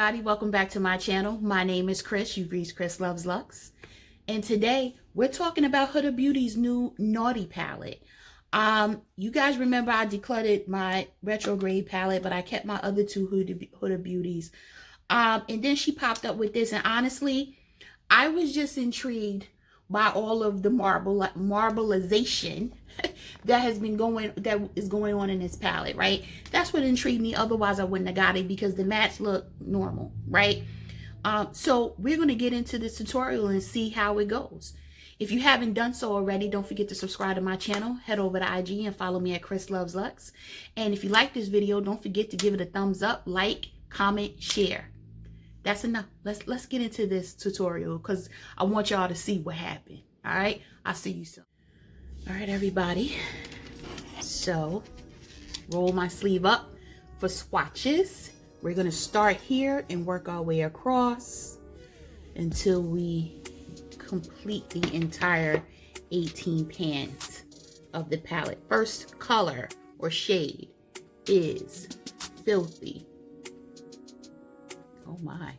everybody, welcome back to my channel. My name is Chris. You've reached Chris Loves Luxe, and today we're talking about Huda Beauty's new Naughty palette. You guys remember I decluttered my retrograde palette, but I kept my other two Huda Beauties. And then she popped up with this, and honestly, I was just intrigued by all of the marbleization that is going on in this palette, right? That's what intrigued me. Otherwise I wouldn't have got it because the mattes look normal, right? So we're going to get into this tutorial and see how it goes. If you haven't done so already, don't forget to subscribe to my channel. Head over to IG and follow me at Chris Loves Luxe. And if you like this video, don't forget to give it a thumbs up, like, comment, share. That's enough. Let's get into this tutorial because I want y'all to see what happened. All right, I'll see you soon. All right, everybody. So roll my sleeve up for swatches. We're gonna start here and work our way across until we complete the entire 18 pans of the palette. First color or shade is Filthy. Oh my.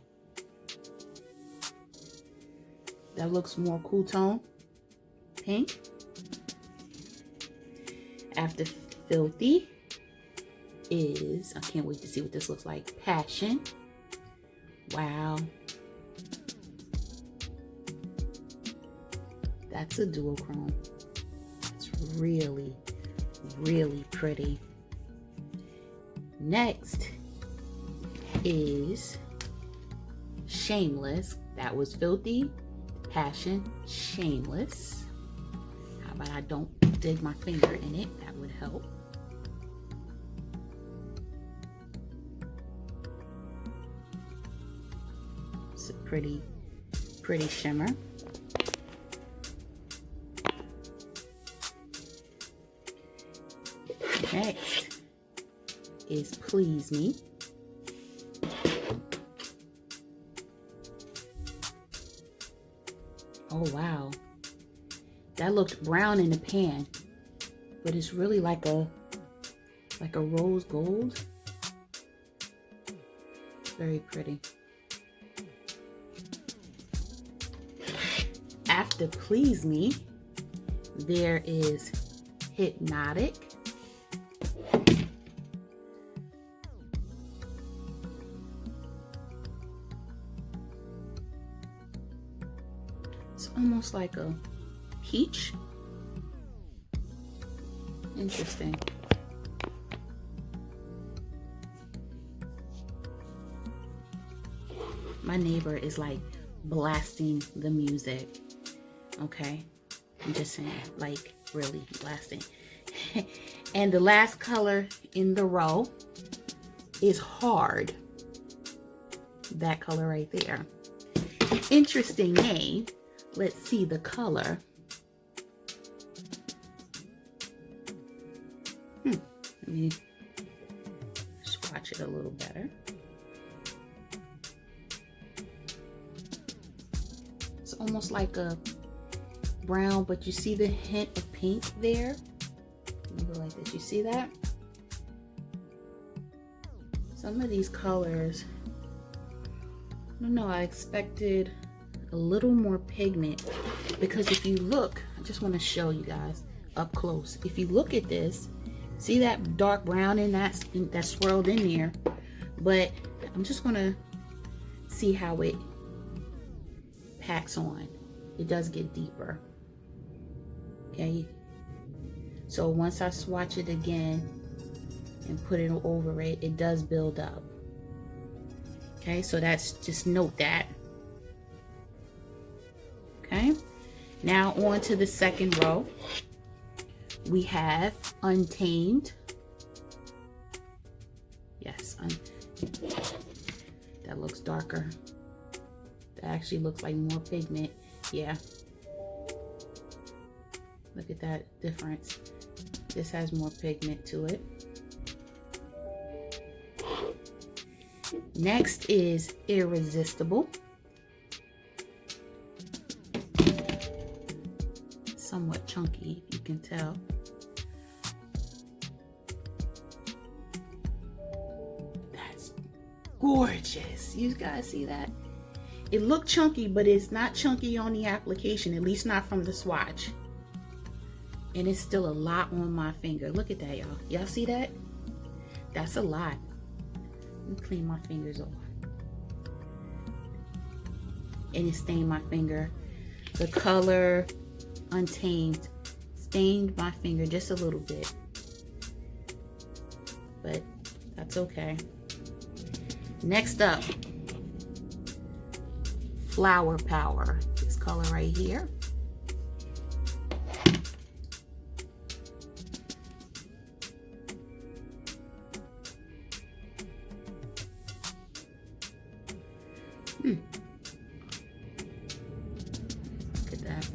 That looks more cool tone. Pink. After Filthy is, I can't wait to see what this looks like. Passion. Wow. That's a duochrome. It's really, really pretty. Next is Shameless. That was Filthy, Passion, Shameless. How about I don't dig my finger in it? That would help. It's a pretty shimmer. Next is Please Me. Oh wow, that looked brown in the pan, but it's really like a rose gold. Very pretty. After Please Me, there is Hypnotic. It's almost like a peach. Interesting. My neighbor is like blasting the music. Okay, I'm just saying, like really blasting. And the last color in the row is Hard. That color right there. Interesting name. Let's see the color. Let me swatch it a little better. It's almost like a brown, but you see the hint of pink there? Let me go like this. You see that? Some of these colors, I don't know, I expected a little more pigment, because if you look, I just want to show you guys up close. If you look at this, see that dark brown in that swirled in there, but I'm just gonna see how it packs on. It does get deeper. Okay, so once I swatch it again and put it over it, it does build up. Okay, so that's, just note that. Okay, now on to the second row. We have Untamed. Yes, that looks darker. That actually looks like more pigment. Yeah. Look at that difference. This has more pigment to it. Next is Irresistible. Somewhat chunky, you can tell. gorgeous. You guys see that? It looked chunky, but it's not chunky on the application, at least not from the swatch. And it's still a lot on my finger. Look at that, y'all. Y'all see that? That's a lot. Let me clean my fingers off. And it stained my finger. The color Untamed stained my finger just a little bit. But that's okay. Next up, Flower Power. This color right here. Look at that.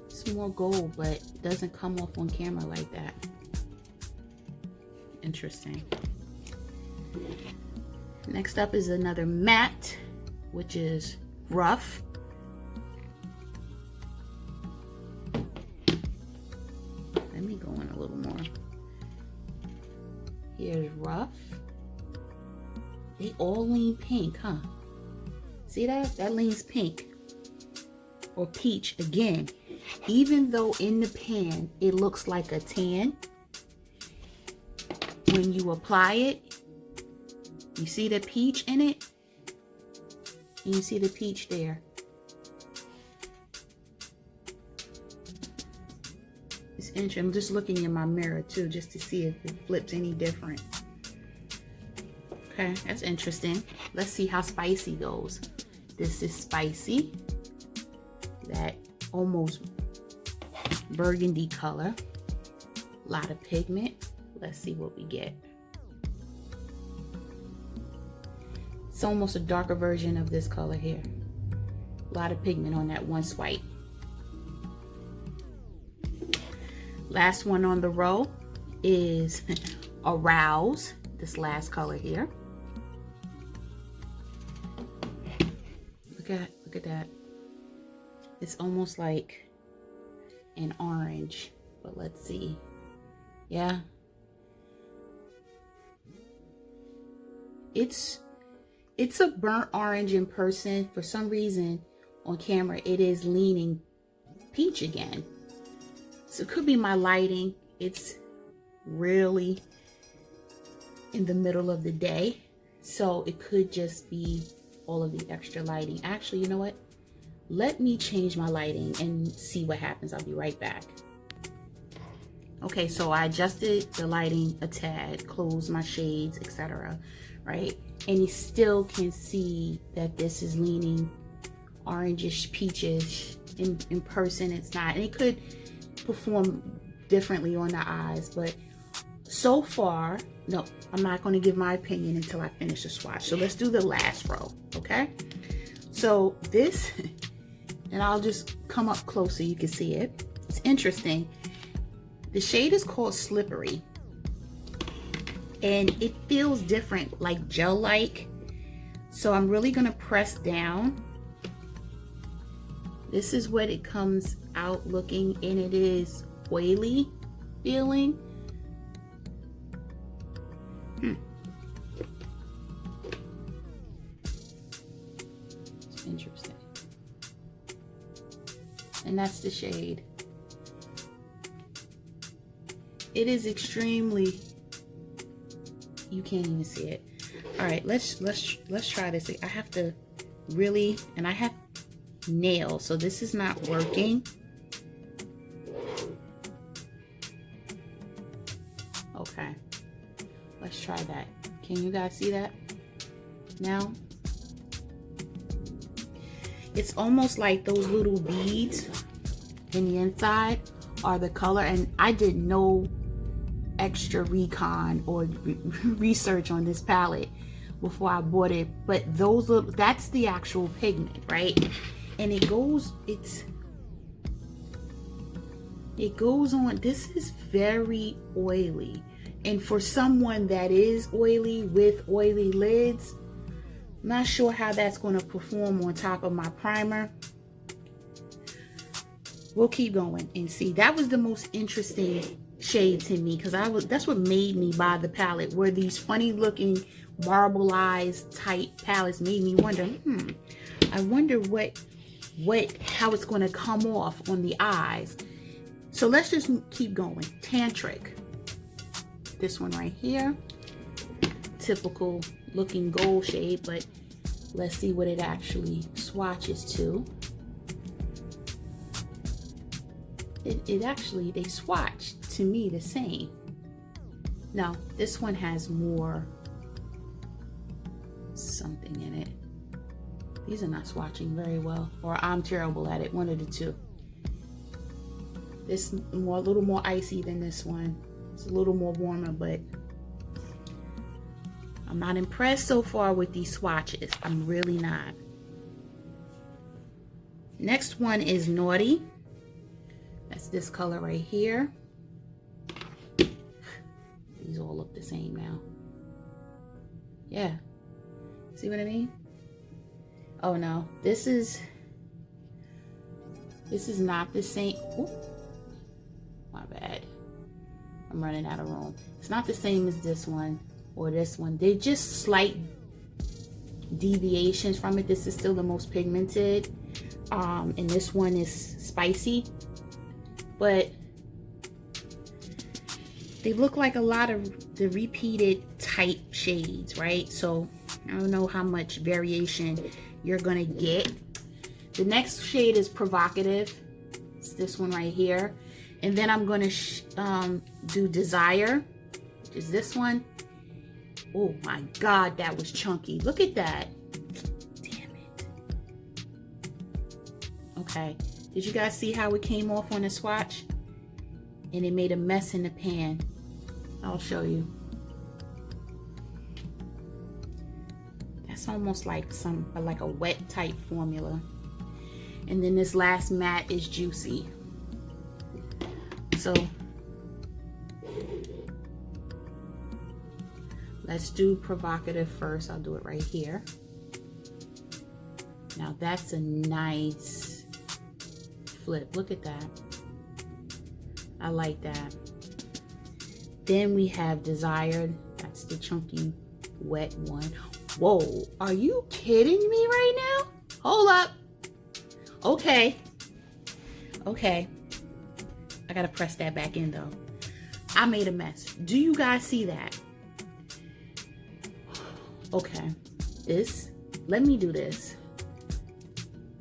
It's more gold, but it doesn't come off on camera like that. Interesting. Next up is another matte, which is Rough. Let me go in a little more. Here's Rough. They all lean pink, huh? See that? That leans pink or peach again. Even though in the pan it looks like a tan, when you apply it, you see the peach in it, and you see the peach there. It's interesting. I'm just looking in my mirror too, just to see if it flips any different. Okay, that's interesting. Let's see how spicy goes. This is spicy. That almost burgundy color. A lot of pigment. Let's see what we get. It's almost a darker version of this color here. A lot of pigment on that one swipe. Last one on the row is Arouse. This last color here. Look at that. It's almost like an orange, but let's see. Yeah. It's a burnt orange in person. For some reason on camera it is leaning peach again. So it could be my lighting. It's really in the middle of the day, so it could just be all of the extra lighting. Actually, you know what? Let me change my lighting and see what happens. I'll be right back. Okay, so I adjusted the lighting a tad, closed my shades, etc. Right? And you still can see that this is leaning orangish, peachish. In person, it's not. And it could perform differently on the eyes, but so far, no, I'm not going to give my opinion until I finish the swatch. So let's do the last row, okay? So this, and I'll just come up close so you can see it. It's interesting. The shade is called Slippery, and it feels different, like gel-like. So I'm really going to press down. This is what it comes out looking, and it is oily feeling. It's interesting. And that's the shade. It is extremely, you can't even see it. All right, let's try this. I have to really, and I have nails, so this is not working. Okay, let's try that. Can you guys see that now? It's almost like those little beads in the inside are the color, and I did no extra recon or research on this palette before I bought it, but those look, that's the actual pigment, right? And it goes on. This is very oily, and for someone that is oily with oily lids, I'm not sure how that's going to perform on top of my primer. We'll keep going and see. That was the most interesting shade to me, because that's what made me buy the palette, were these funny looking marbleized type palettes. Made me wonder, I wonder how it's going to come off on the eyes. So let's just keep going. Tantric, this one right here, typical looking gold shade, but let's see what it actually swatches to. It actually, they swatch to me the same. Now this one has more something in it. These are not swatching very well, or I'm terrible at it, one of the two. This a little more icy than this one. It's a little more warmer, but I'm not impressed so far with these swatches. I'm really not. Next one is Naughty. That's this color right here. These all look the same now. Yeah. See what I mean? Oh no, this is not the same. Ooh, my bad. I'm running out of room. It's not the same as this one or this one. They're just slight deviations from it. This is still the most pigmented, and this one is spicy, but they look like a lot of the repeated type shades, right? So I don't know how much variation you're gonna get. The next shade is Provocative. It's this one right here. And then I'm gonna do Desire, which is this one. Oh my God, that was chunky. Look at that. Damn it. Okay, did you guys see how it came off on the swatch? And it made a mess in the pan. I'll show you. That's almost like a wet type formula. And then this last matte is Juicy. So let's do Provocative first. I'll do it right here. Now that's a nice flip. Look at that. I like that. Then we have Desired. That's the chunky wet one. Whoa, are you kidding me right now? Hold up. Okay. I gotta press that back in though. I made a mess. Do you guys see that? Okay, let me do this.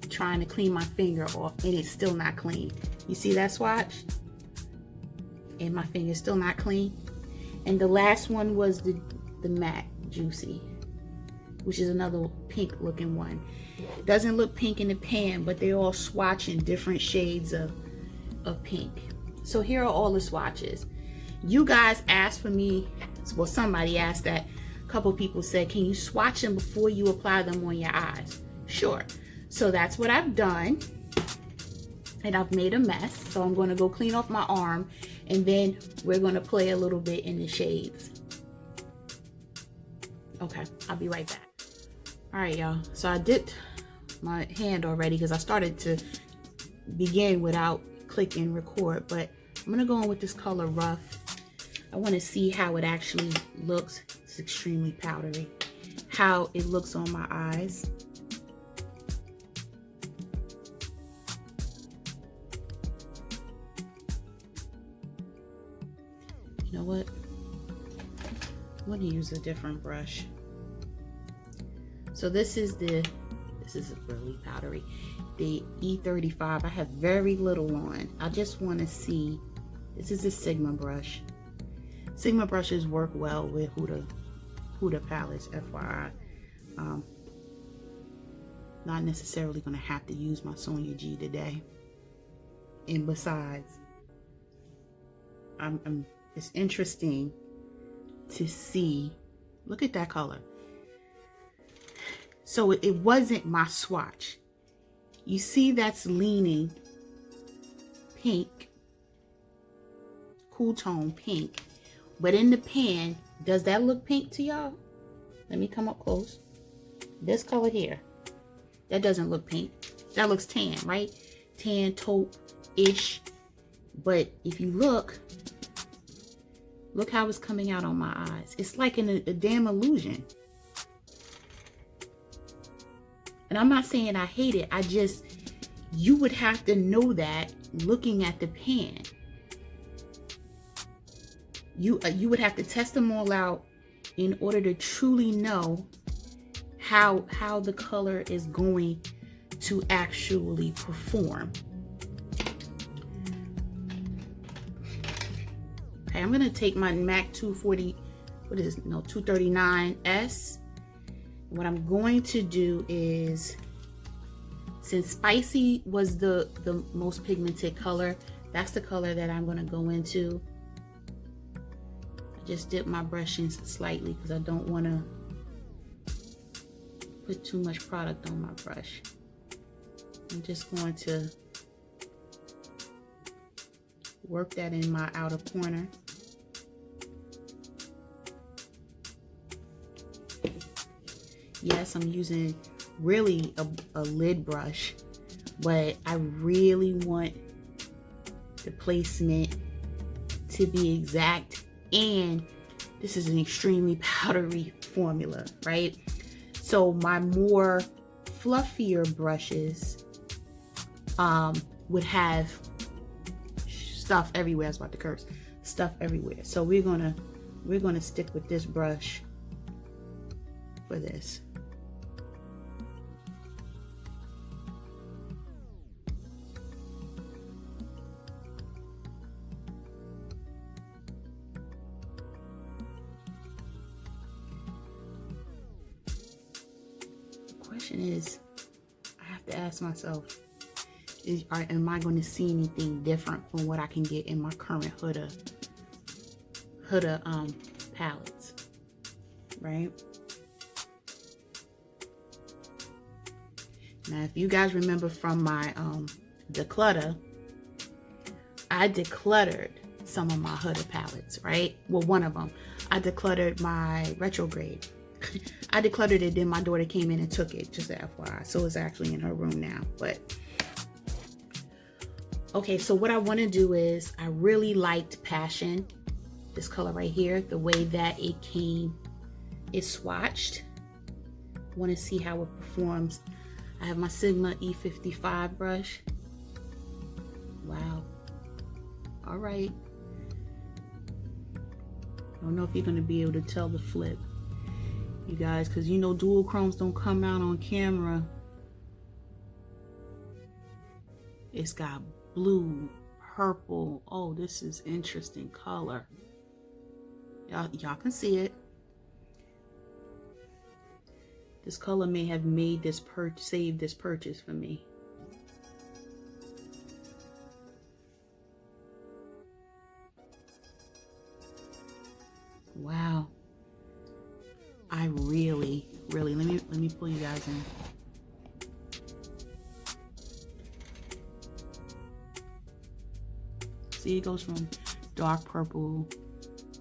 Trying to clean my finger off and it's still not clean. You see that swatch? And my finger's still not clean. And the last one was the matte Juicy, which is another pink looking one. Doesn't look pink in the pan, but they're all swatching different shades of pink. So here are all the swatches. You guys asked for me, well, somebody asked that. A couple people said, can you swatch them before you apply them on your eyes? Sure. So that's what I've done. And I've made a mess. So I'm going to go clean off my arm. And then we're going to play a little bit in the shades. Okay, I'll be right back. All right, y'all. So I dipped my hand already because I started to begin without clicking record. But I'm going to go in with this color Rough. I want to see how it actually looks. It's extremely powdery. How it looks on my eyes. You know what? I'm going to use a different brush. So this is really powdery. The E35. I have very little on. I just want to see. This is a Sigma brush. Sigma brushes work well with Huda palettes, FYI. Not necessarily going to have to use my Sonia G today. And besides, it's interesting to see. Look at that color. So it wasn't my swatch. You see that's leaning pink, cool tone pink. But in the pan, does that look pink to y'all? Let me come up close. This color here, that doesn't look pink. That looks tan, right? Tan, taupe-ish. But if you look, Look how it's coming out on my eyes. It's like a damn illusion. And I'm not saying I hate it. I just, you would have to know that looking at the pan. You would have to test them all out in order to truly know how the color is going to actually perform. Okay, I'm gonna take my MAC 240, what is it? No, 239S. What I'm going to do is, since spicy was the most pigmented color, that's the color that I'm gonna go into. I just dip my brush in slightly because I don't wanna put too much product on my brush. I'm just going to work that in my outer corner. Yes, I'm using really a lid brush, but I really want the placement to be exact, and this is an extremely powdery formula, right? So my more fluffier brushes would have stuff everywhere. I was about to curse. Stuff everywhere. So we're gonna stick with this brush for this. The question is, I have to ask myself, am I going to see anything different from what I can get in my current Huda palettes, right? Now, if you guys remember from my declutter, I decluttered some of my Huda palettes, right? Well, one of them. I decluttered my retrograde. I decluttered it, then my daughter came in and took it, just FYI. So it's actually in her room now, but okay, so what I want to do is, I really liked Passion, this color right here, the way that it swatched. Want to see how it performs. I have my Sigma E55 brush. Wow. All right. I don't know if you're going to be able to tell the flip, you guys, because you know dual chromes don't come out on camera. It's got blue, purple. Oh, this is interesting color. Y'all can see it. This color may have made this saved this purchase for me. Wow. I really, let me pull you guys in. See, it goes from dark purple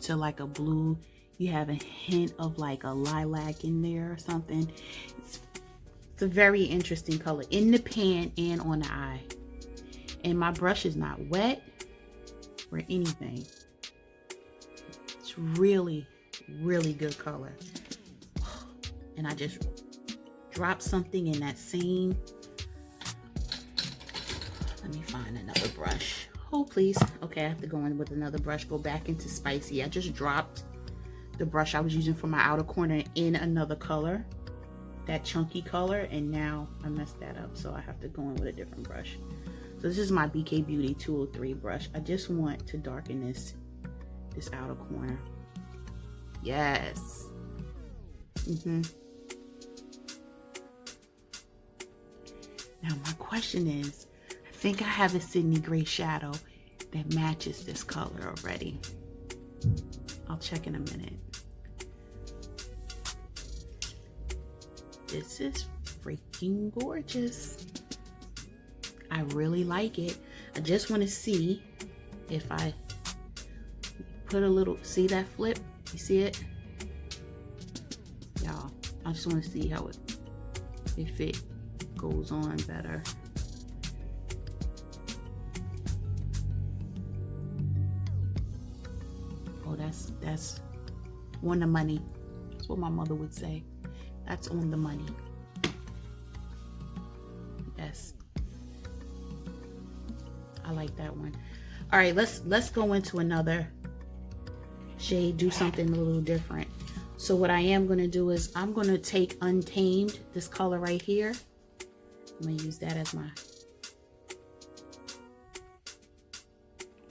to like a blue. You have a hint of like a lilac in there or something. It's a very interesting color in the pan and on the eye. And my brush is not wet or anything. It's really, really good color. And I just dropped something in that same. Let me find another brush. Oh, please. Okay, I have to go in with another brush. Go back into spicy. I just dropped the brush I was using for my outer corner in another color, that chunky color, and now I messed that up, so I have to go in with a different brush. So this is my BK Beauty 203 brush. I just want to darken this outer corner. Yes. Now my question is, I think I have a Sydney gray shadow that matches this color already. I'll check in a minute. This is freaking gorgeous. I really like it. I just want to see if I put a little, see that flip? You see it? Y'all, I just want to see how if it goes on better. That's on the money. That's what my mother would say. That's on the money. Yes. I like that one. All right, let's go into another shade, do something a little different. So what I am going to do is I'm going to take Untamed, this color right here. I'm going to use that as my,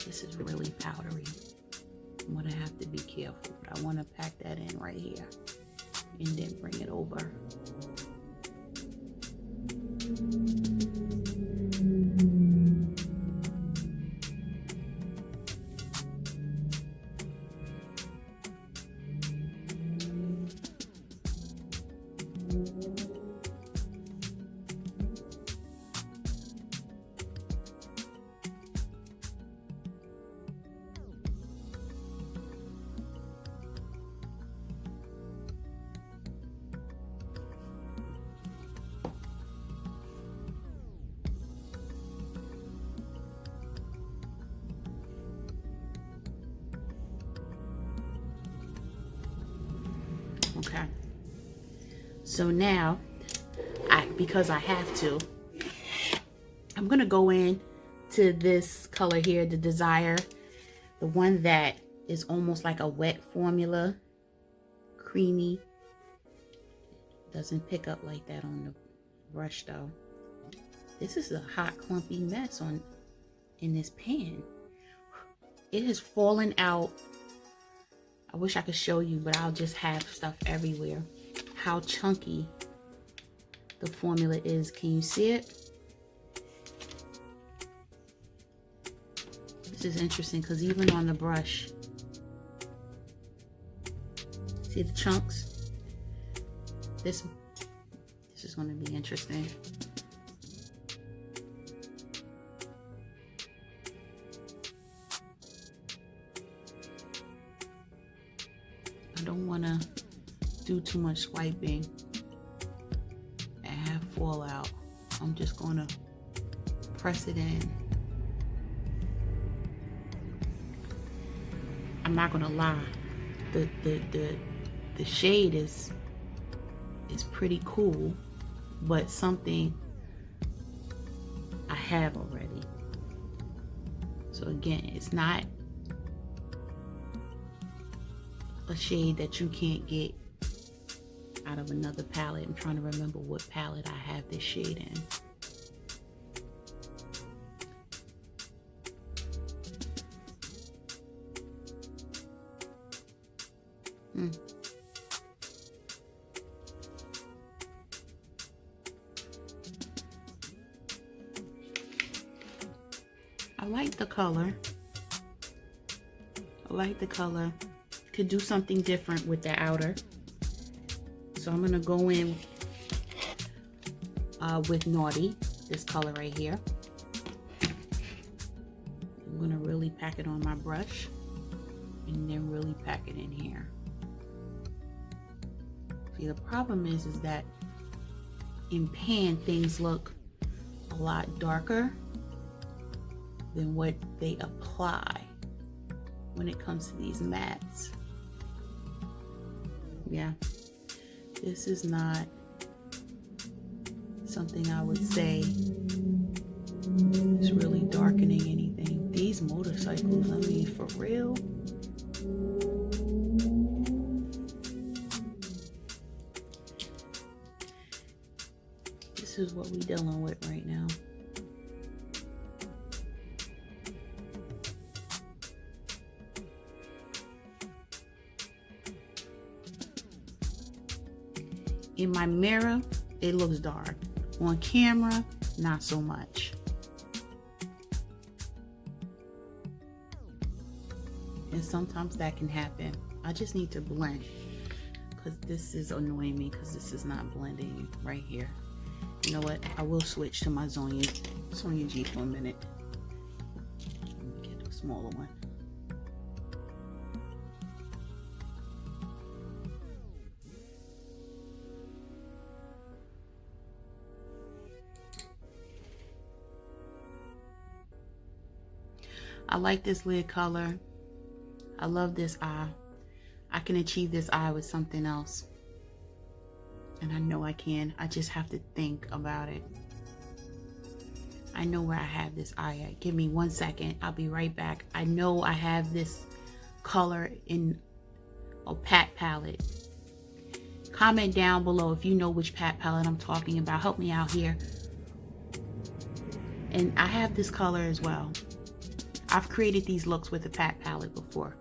this is really powdery. I'm going to have to be careful, but I want to pack that in right here and then bring it over. Okay, so now because I have to, I'm gonna go in to this color here, the Desire, the one that is almost like a wet formula, creamy. Doesn't pick up like that on the brush though. This is a hot clumpy mess in this pan. It has fallen out. I wish I could show you, but I'll just have stuff everywhere. How chunky the formula is. Can you see it? This is interesting because even on the brush, see the chunks? This is going to be interesting. I don't want to do too much swiping and have fallout. I'm just going to press it in. I'm not going to lie. The shade is pretty cool, but something I have already. So again, it's not a shade that you can't get out of another palette. I'm trying to remember what palette I have this shade in. I like the color. I like the color. Could do something different with the outer. So I'm gonna go in with Naughty, this color right here. I'm gonna really pack it on my brush and then really pack it in here. See, the problem is that in pan things look a lot darker than what they apply when it comes to these mattes. Yeah, this is not something I would say is really darkening anything. These motorcycles, I mean, for real. This is what we're dealing with right now. In my mirror, it looks dark. On camera, not so much. And sometimes that can happen. I just need to blend because this is annoying me because this is not blending right here. You know what? I will switch to my Sonia G for a minute. Let me get a smaller one. I like this lid color. I love this eye. I can achieve this eye with something else. And I know I can. I just have to think about it. I know where I have this eye at. Give me 1 second. I'll be right back. I know I have this color in a pat palette. Comment down below if you know which pat palette I'm talking about. Help me out here. And I have this color as well. I've created these looks with a pat palette before.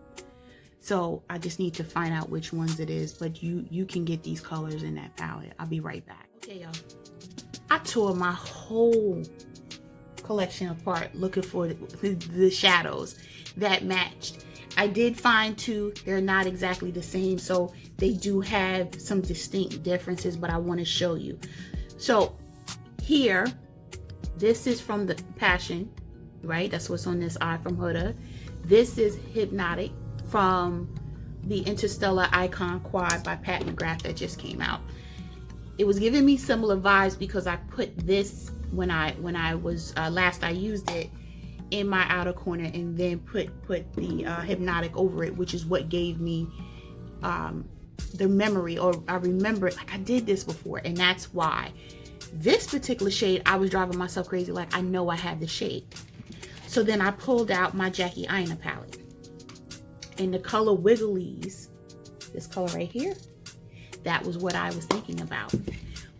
So I just need to find out which ones it is. But you can get these colors in that palette. I'll be right back. Okay, y'all. I tore my whole collection apart looking for the shadows that matched. I did find two. They're not exactly the same, so they do have some distinct differences, but I want to show you. So here, this is from the Passion, right? That's what's on this eye from Huda. This is Hypnotic from the Interstellar Icon Quad by Pat McGrath that just came out. It was giving me similar vibes because I put this when I was last I used it in my outer corner, and then put the Hypnotic over it, which is what gave me the memory, or I remember like I did this before, and that's why this particular shade I was driving myself crazy. Like, I know I have the shade. So then I pulled out my Jackie Aina palette, and the color Wigglies, this color right here, that was what I was thinking about.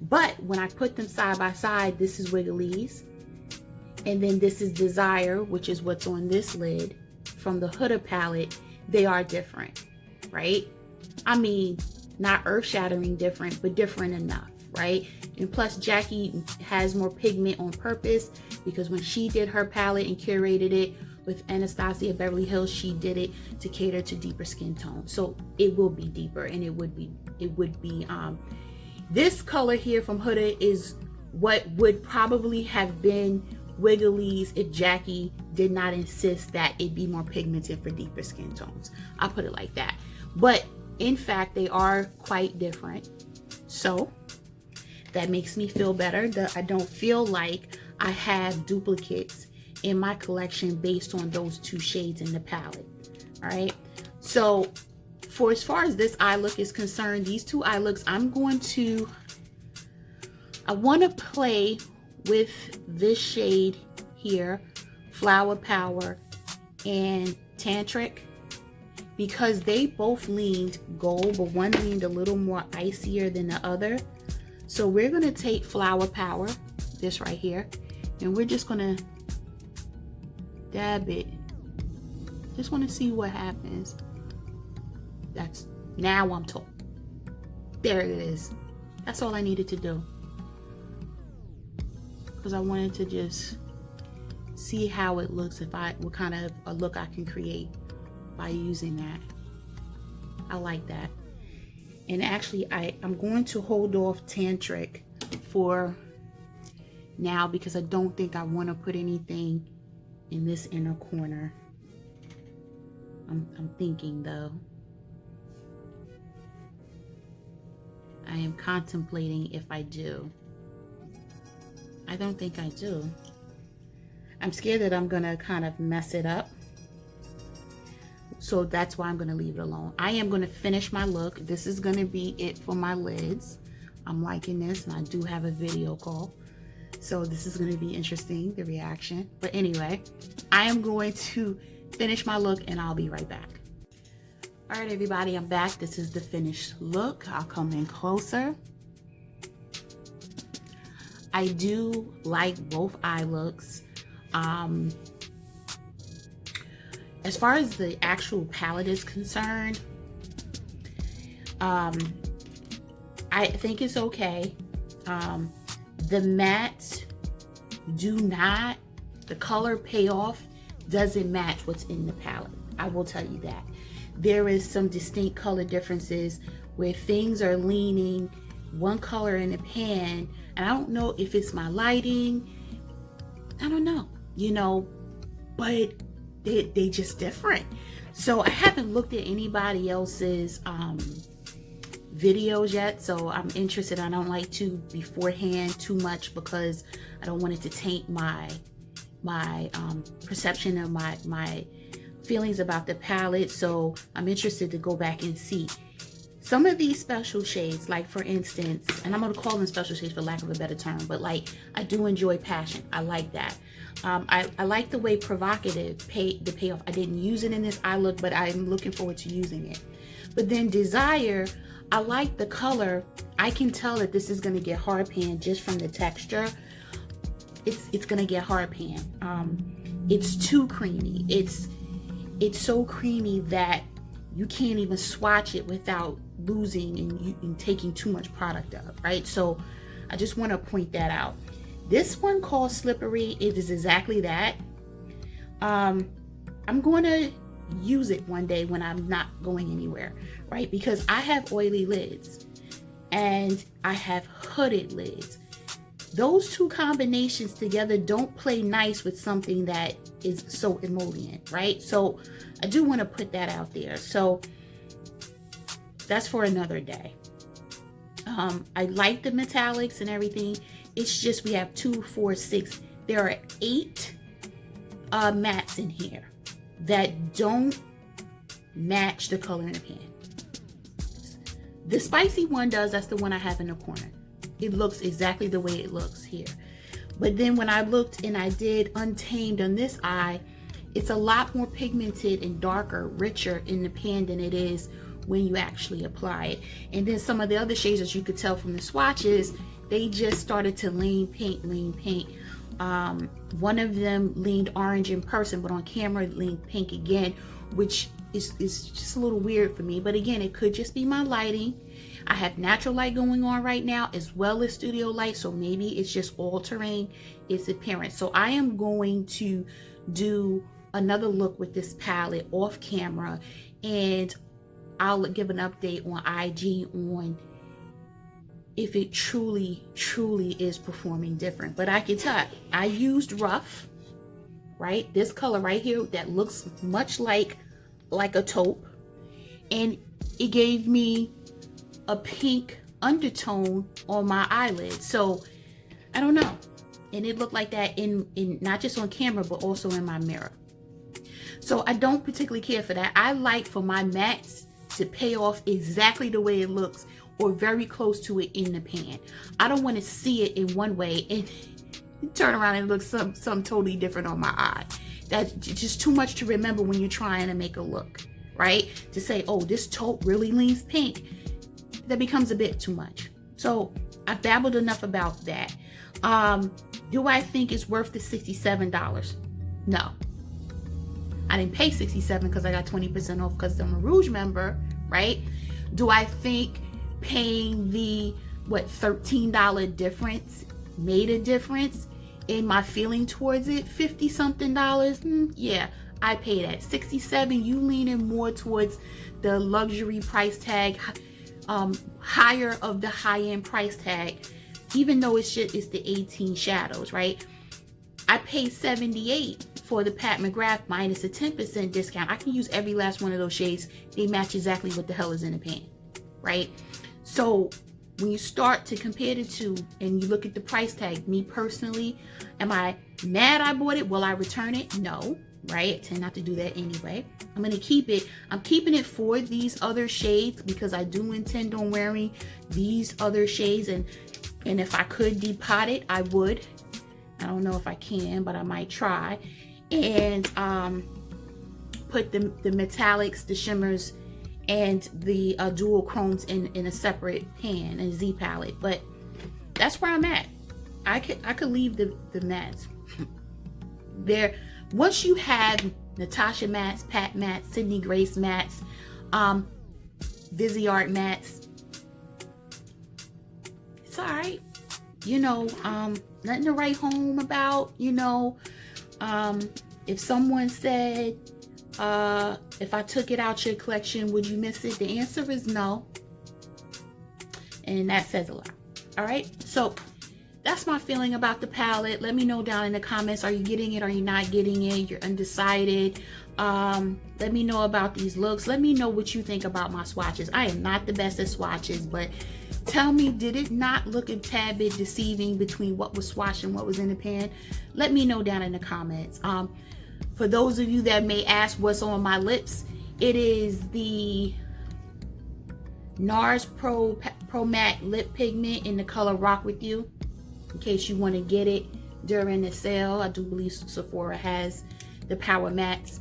But when I put them side by side, this is Wigglies, and then this is Desire, which is what's on this lid from the Huda palette. They are different, right? I mean, not earth-shattering different, but different enough, right? And plus, Jackie has more pigment on purpose, because when she did her palette and curated it with Anastasia Beverly Hills, she did it to cater to deeper skin tone. So it will be deeper, and it would be this color here from Huda is what would probably have been Wigglies if Jackie did not insist that it be more pigmented for deeper skin tones. I'll put it like that. But in fact, they are quite different. So that makes me feel better, that I don't feel like I have duplicates in my collection based on those two shades in the palette. All right. So for as far as this eye look is concerned, these two eye looks, I want to play with this shade here, Flower Power and Tantric, because they both leaned gold, but one leaned a little more icier than the other. So we're gonna take Flower Power, this right here, and we're just gonna dab it. Just wanna see what happens. That's, now I'm told. There it is. That's all I needed to do. Because I wanted to just see how it looks, what kind of a look I can create by using that. I like that. And actually, I'm going to hold off Tantric for now, because I don't think I want to put anything in this inner corner. I'm thinking though. I am contemplating if I do. I don't think I do. I'm scared that I'm gonna kind of mess it up. So that's why I'm gonna leave it alone. I am gonna finish my look. This is gonna be it for my lids. I'm liking this, and I do have a video call. So this is gonna be interesting, the reaction. But anyway, I am going to finish my look, and I'll be right back. All right, everybody, I'm back. This is the finished look. I'll come in closer. I do like both eye looks. As far as the actual palette is concerned, I think it's okay. The mattes do not, the color payoff doesn't match what's in the palette. I will tell you that. There is some distinct color differences where things are leaning one color in the pan, and I don't know if it's my lighting, I don't know, you know, but they just different. So I haven't looked at anybody else's videos yet, so I'm interested. I don't like to beforehand too much, because I don't want it to taint my perception of my feelings about the palette, so I'm interested to go back and see. Some of these special shades, like for instance, and I'm going to call them special shades for lack of a better term, but like I do enjoy Passion. I like that. I like the way Provocative the payoff. I didn't use it in this eye look, but I'm looking forward to using it. But then Desire, I like the color. I can tell that this is going to get hard pan just from the texture. It's going to get hard pan. It's too creamy. It's so creamy that you can't even swatch it without losing and taking too much product up, right? So I just want to point that out. This one called Slippery, it is exactly that. I'm going to use it one day when I'm not going anywhere, right? Because I have oily lids and I have hooded lids. Those two combinations together don't play nice with something that is so emollient, right? So I do want to put that out there. So that's for another day. I like the metallics and everything. It's just we have 2, 4, 6. There are 8 mattes in here that don't match the color in the pan. The spicy one does. That's the one I have in the corner. It looks exactly the way it looks here. But then when I looked and I did Untamed on this eye, it's a lot more pigmented and darker, richer in the pan than it is when you actually apply it. And then some of the other shades, as you could tell from the swatches, they just started to lean pink. One of them leaned orange in person, but on camera it leaned pink again, which is just a little weird for me. But again, it could just be my lighting. I have natural light going on right now as well as studio light, so maybe it's just altering its appearance. So I am going to do another look with this palette off camera, and I'll give an update on IG on if it truly is performing different. But I can tell I used Rough, right? This color right here that looks much like a taupe, and it gave me a pink undertone on my eyelid. So I don't know, and it looked like that in not just on camera but also in my mirror. So I don't particularly care for that. I like for my mattes to pay off exactly the way it looks or very close to it in the pan. I don't want to see it in one way and turn around and look something totally different on my eye. That's just too much to remember when you're trying to make a look, right? To say, oh, this taupe really leans pink. That becomes a bit too much. So I've babbled enough about that. Do I think it's worth the $67? No. I didn't pay $67 because I got 20% off because I'm a Rouge member, right? Do I think paying the $13 difference made a difference in my feeling towards it? 50 something dollars? Yeah, I pay that. 67, you leaning more towards the luxury price tag, higher of the high-end price tag, even though it's the 18 shadows, right? I paid $78 for the Pat McGrath minus a 10% discount. I can use every last one of those shades. They match exactly what the hell is in the pan, right? So when you start to compare the two and you look at the price tag, me personally, am I mad I bought it? Will I return it? No, right? I tend not to do that anyway. I'm going to keep it. I'm keeping it for these other shades because I do intend on wearing these other shades, and if I could depot it, I would. I don't know if I can, but I might try. And put the metallics, the shimmers, and the dual chromes in a separate pan, a Z palette. But that's where I'm at. I could leave the mattes there. Once you have Natasha mattes, Pat mattes, Sydney Grace mattes, Viseart mattes, it's all right. You know, nothing to write home about. You know, if someone said, if I took it out your collection, would you miss it? The answer is no. And that says a lot. All right. So that's my feeling about the palette. Let me know down in the comments. Are you getting it? Are you not getting it? You're undecided. Let me know about these looks. Let me know what you think about my swatches. I am not the best at swatches, but tell me, did it not look a tad bit deceiving between what was swatched and what was in the pan? Let me know down in the comments. For those of you that may ask what's on my lips, it is the NARS Pro Matte Lip Pigment in the color Rock With You, in case you want to get it during the sale. I do believe Sephora has the Power Mattes.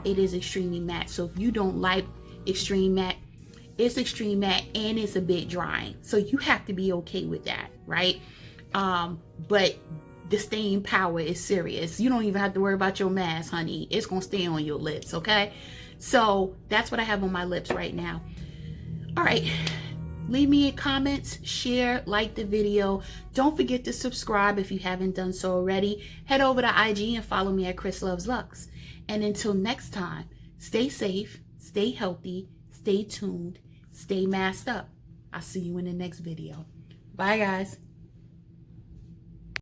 It is extremely matte, so if you don't like extreme matte, it's extreme matte and it's a bit drying, so you have to be okay with that, right? But the staying power is serious. You don't even have to worry about your mask, honey. It's gonna stay on your lips, okay? So that's what I have on my lips right now. All right, leave me in comments, share, like the video. Don't forget to subscribe if you haven't done so already. Head over to IG and follow me at Chris Loves Lux. And until next time, stay safe, stay healthy, stay tuned, stay masked up. I'll see you in the next video. Bye, guys.